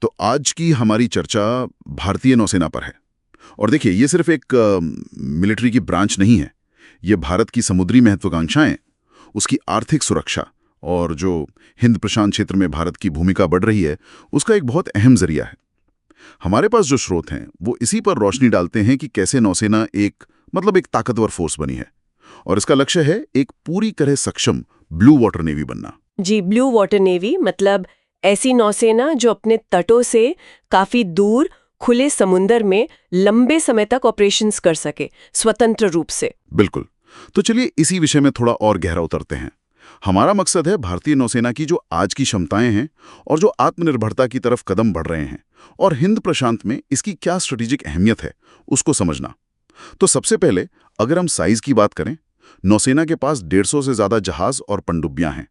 तो आज की हमारी चर्चा भारतीय नौसेना पर है। और देखिए, ये सिर्फ एक मिलिट्री की ब्रांच नहीं है। ये भारत की समुद्री महत्वाकांक्षाएं, उसकी आर्थिक सुरक्षा और जो हिंद प्रशांत क्षेत्र में भारत की भूमिका बढ़ रही है, उसका एक बहुत अहम जरिया है। हमारे पास जो स्रोत हैं वो इसी पर रोशनी डालते हैं कि कैसे नौसेना एक ताकतवर फोर्स बनी है, और इसका लक्ष्य है एक पूरी तरह सक्षम ब्लू वाटर नेवी बनना। जी, ब्लू वाटर नेवी मतलब ऐसी नौसेना जो अपने तटों से काफी दूर खुले समुद्र में लंबे समय तक ऑपरेशंस कर सके, स्वतंत्र रूप से। बिल्कुल। तो चलिए इसी विषय में थोड़ा और गहरा उतरते हैं। हमारा मकसद है भारतीय नौसेना की जो आज की क्षमताएं हैं और जो आत्मनिर्भरता की तरफ कदम बढ़ रहे हैं, और हिंद प्रशांत में इसकी क्या स्ट्रेटेजिक अहमियत है, उसको समझना। तो सबसे पहले अगर हम साइज की बात करें, नौसेना के पास 150 से ज्यादा जहाज और पनडुब्बियां हैं।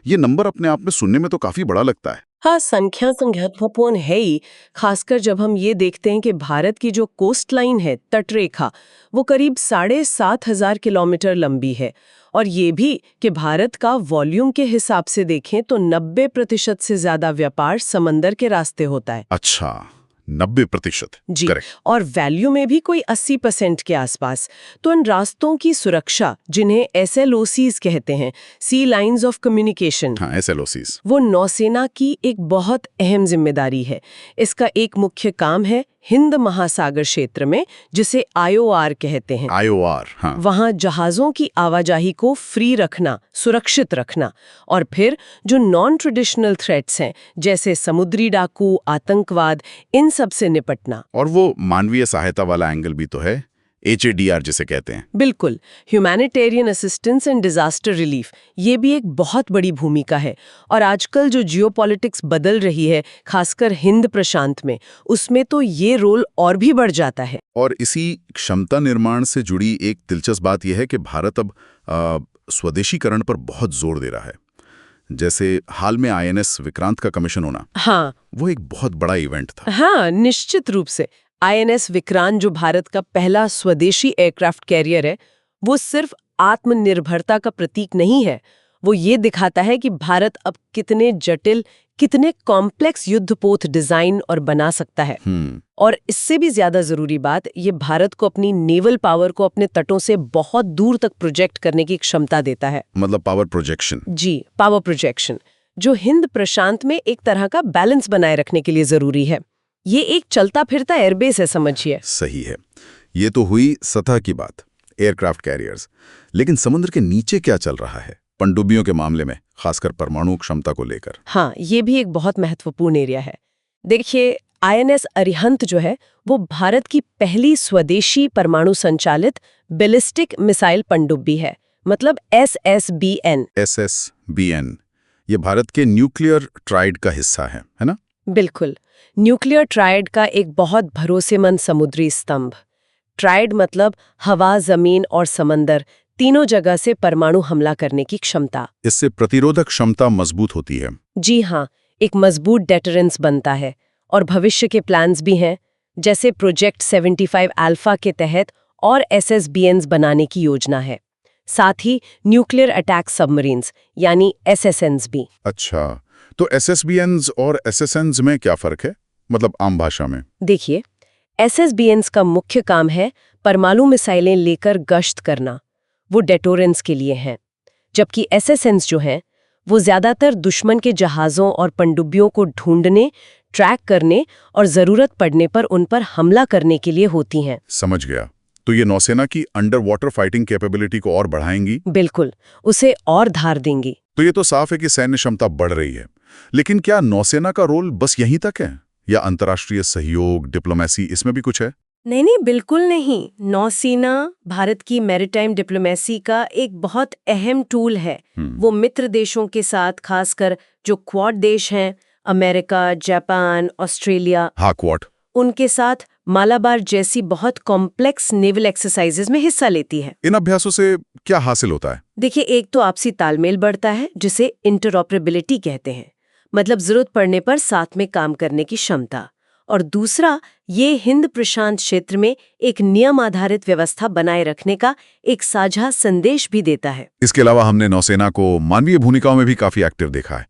ये नंबर अपने आप में सुनने में तो काफी बड़ा लगता है। हाँ, संख्या तो महत्वपूर्ण है ही, खासकर जब हम ये देखते हैं कि भारत की जो कोस्ट लाइन है, तटरेखा, वो करीब 7,500 किलोमीटर लंबी है। और ये भी कि भारत का वॉल्यूम के हिसाब से देखें तो 90% से ज्यादा व्यापार समंदर के रास्ते होता है। अच्छा, 90%? जी। करेक्ट। और वैल्यू में भी कोई 80% के आसपास। तो इन रास्तों की सुरक्षा, जिन्हें SLOCs कहते हैं, सी लाइंस ऑफ कम्युनिकेशन, हाँ, SLOCs, वो नौसेना की एक बहुत अहम जिम्मेदारी है। इसका एक मुख्य काम है हिंद महासागर क्षेत्र में, जिसे IOR कहते हैं। IOR, हाँ। वहां जहाजों की आवाजाही को फ्री रखना, सुरक्षित रखना, और फिर जो नॉन ट्रेडिशनल थ्रेट्स हैं, जैसे समुद्री डाकू, आतंकवाद, इन सब से निपटना। और वो मानवीय सहायता वाला एंगल भी तो है, HADR जिसे कहते हैं। बिल्कुल, humanitarian assistance and disaster relief, ये भी एक बहुत बड़ी भूमिका है। और आजकल जो जियोपॉलिटिक्स बदल रही है, खासकर हिंद प्रशांत में, उसमें तो ये रोल और भी बढ़ जाता है। और इसी क्षमता निर्माण से जुड़ी एक दिलचस्प बात यह है कि भारत अब स्वदेशीकरण पर बहुत जोर दे रहा है। जैसे हाल में INS विक्रांत का कमीशन होना, हाँ, वो एक बहुत बड़ा इवेंट था। हाँ, निश्चित रूप से। INS विक्रांत जो भारत का पहला स्वदेशी एयरक्राफ्ट कैरियर है, वो सिर्फ आत्मनिर्भरता का प्रतीक नहीं है। वो ये दिखाता है कि भारत अब कितने जटिल, कितने कॉम्प्लेक्स युद्धपोत डिजाइन और बना सकता है। और इससे भी ज्यादा जरूरी बात, ये भारत को अपनी नेवल पावर को अपने तटों से बहुत दूर तक प्रोजेक्ट करने की क्षमता देता है। मतलब पावर प्रोजेक्शन। जी, पावर प्रोजेक्शन, जो हिंद प्रशांत में एक तरह का बैलेंस बनाए रखने के लिए जरूरी है। ये एक चलता फिरता एयरबेस है, समझिए। सही है। ये तो हुई सतह की बात, एयरक्राफ्ट कैरियर्स। लेकिन समुद्र के नीचे क्या चल रहा है पनडुब्बियों के मामले में, खासकर परमाणु क्षमता को लेकर? हाँ, ये भी एक बहुत महत्वपूर्ण एरिया है। देखिए, INS अरिहंत जो है, वो भारत की पहली स्वदेशी परमाणु संचालित बैलिस्टिक मिसाइल पनडुब्बी है, मतलब SSBN। SSBN, ये भारत के न्यूक्लियर ट्राइड का हिस्सा है ना? बिल्कुल, न्यूक्लियर ट्राइड का एक बहुत भरोसेमंद समुद्री स्तंभ। ट्राइड मतलब हवा, जमीन और समंदर, तीनों जगह से परमाणु हमला करने की क्षमता। इससे प्रतिरोधक क्षमता मजबूत होती है। जी हाँ, एक मजबूत डेटरेंस बनता है। और भविष्य के प्लान्स भी हैं, जैसे प्रोजेक्ट 75 अल्फा के तहत और SSBNs बनाने की योजना है। साथ ही न्यूक्लियर अटैक सबमरीन्स यानी SSNs भी। अच्छा, तो SSBNs और SSNs में क्या फर्क है, मतलब आम भाषा में? देखिए, SSBNs का मुख्य काम है परमाणु मिसाइलें लेकर गश्त करना, वो डेटोरेंस के लिए हैं। जबकि SSNs जो हैं, वो ज्यादातर दुश्मन के जहाज़ों और पनडुब्बियों को ढूंढने, ट्रैक करने और जरूरत पड़ने पर उन पर हमला करने के लिए होती हैं। समझ गया। तो ये नौसेना की अंडर वाटर फाइटिंग कैपेबिलिटी को और बढ़ाएंगी? बिल्कुल, उसे और धार देंगी। तो ये तो साफ है कि सैन्य क्षमता बढ़ रही है। लेकिन क्या नौसेना का रोल बस यहीं तक है, या अंतर्राष्ट्रीय सहयोग, डिप्लोमेसी, इसमें भी कुछ है? नहीं, बिल्कुल नहीं। नौसेना भारत की मैरीटाइम डिप्लोमेसी का एक बहुत अहम टूल है। वो मित्र देशों के साथ, खासकर जो क्वाड देश हैं, अमेरिका, जापान, ऑस्ट्रेलिया, हाँ, क्वाड, उनके साथ मालाबार जैसी बहुत कॉम्प्लेक्स नेवल एक्सरसाइजेज में हिस्सा लेती है। इन अभ्यासों से क्या हासिल होता है? देखिए, एक तो आपसी तालमेल बढ़ता है, जिसे इंटरऑपरेबिलिटी कहते हैं, मतलब जरूरत पड़ने पर साथ में काम करने की क्षमता। और दूसरा, ये हिंद प्रशांत क्षेत्र में एक नियम आधारित व्यवस्था बनाए रखने का एक साझा संदेश भी देता है। इसके अलावा हमने नौसेना को मानवीय भूमिकाओं में भी काफी एक्टिव देखा है,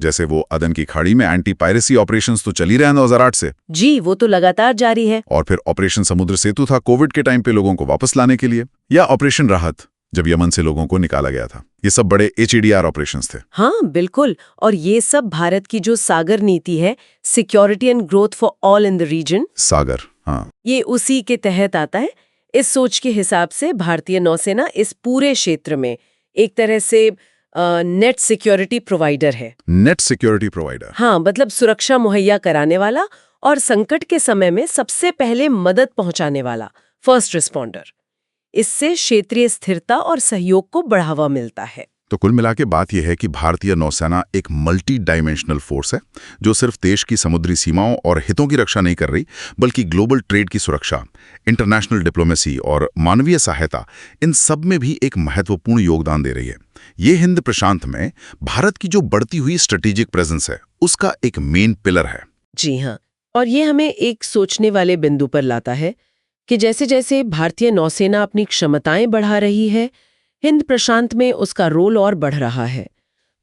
जैसे वो अदन की खाड़ी में एंटी पायरेसी ऑपरेशंस तो चल ही रहे हैं 2008 से। जी, वो तो लगातार जारी है। और फिर ऑपरेशन समुद्र सेतु था कोविड के टाइम पे लोगों को वापस लाने के लिए, या ऑपरेशन राहत जब यमन से लोगों को निकाला गया था। ये सब बड़े HADR ऑपरेशंस थे। हाँ, बिल्कुल। और ये सब भारत की जो सागर नीति है, security and growth for all in the region, Sagar, हाँ, ये उसी के तहत आता है। इस सोच के हिसाब से भारतीय नौसेना इस पूरे क्षेत्र में एक तरह से नेट सिक्योरिटी प्रोवाइडर है। Net security provider. हाँ, मतलब सुरक्षा मुहैया कराने वाला और संकट के समय में सबसे पहले मदद पहुंचाने वाला, फर्स्ट रिस्पॉन्डर। इससे क्षेत्रीय स्थिरता और सहयोग को बढ़ावा मिलता है। तो कुल मिला के बात यह है कि भारतीय नौसेना एक मल्टी डायमेंशनल फोर्स है, जो सिर्फ देश की समुद्री सीमाओं और हितों की रक्षा नहीं कर रही, बल्कि ग्लोबल ट्रेड की सुरक्षा, इंटरनेशनल डिप्लोमेसी और मानवीय सहायता, इन सब में भी एक महत्वपूर्ण योगदान दे रही है। ये हिंद प्रशांत में भारत की जो बढ़ती हुई स्ट्रेटेजिक प्रेजेंस है, उसका एक मेन पिलर है। जी हाँ, और ये हमें एक सोचने वाले बिंदु पर लाता है कि जैसे जैसे भारतीय नौसेना अपनी क्षमताएं बढ़ा रही है, हिंद प्रशांत में उसका रोल और बढ़ रहा है।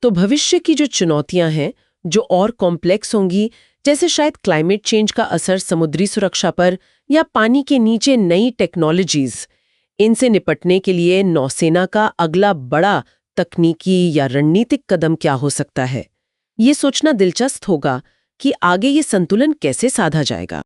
तो भविष्य की जो चुनौतियां हैं, जो और कॉम्प्लेक्स होंगी, जैसे शायद क्लाइमेट चेंज का असर समुद्री सुरक्षा पर या पानी के नीचे नई टेक्नोलॉजीज, इनसे निपटने के लिए नौसेना का अगला बड़ा तकनीकी या रणनीतिक कदम क्या हो सकता है। ये सोचना दिलचस्प होगा कि आगे ये संतुलन कैसे साधा जाएगा।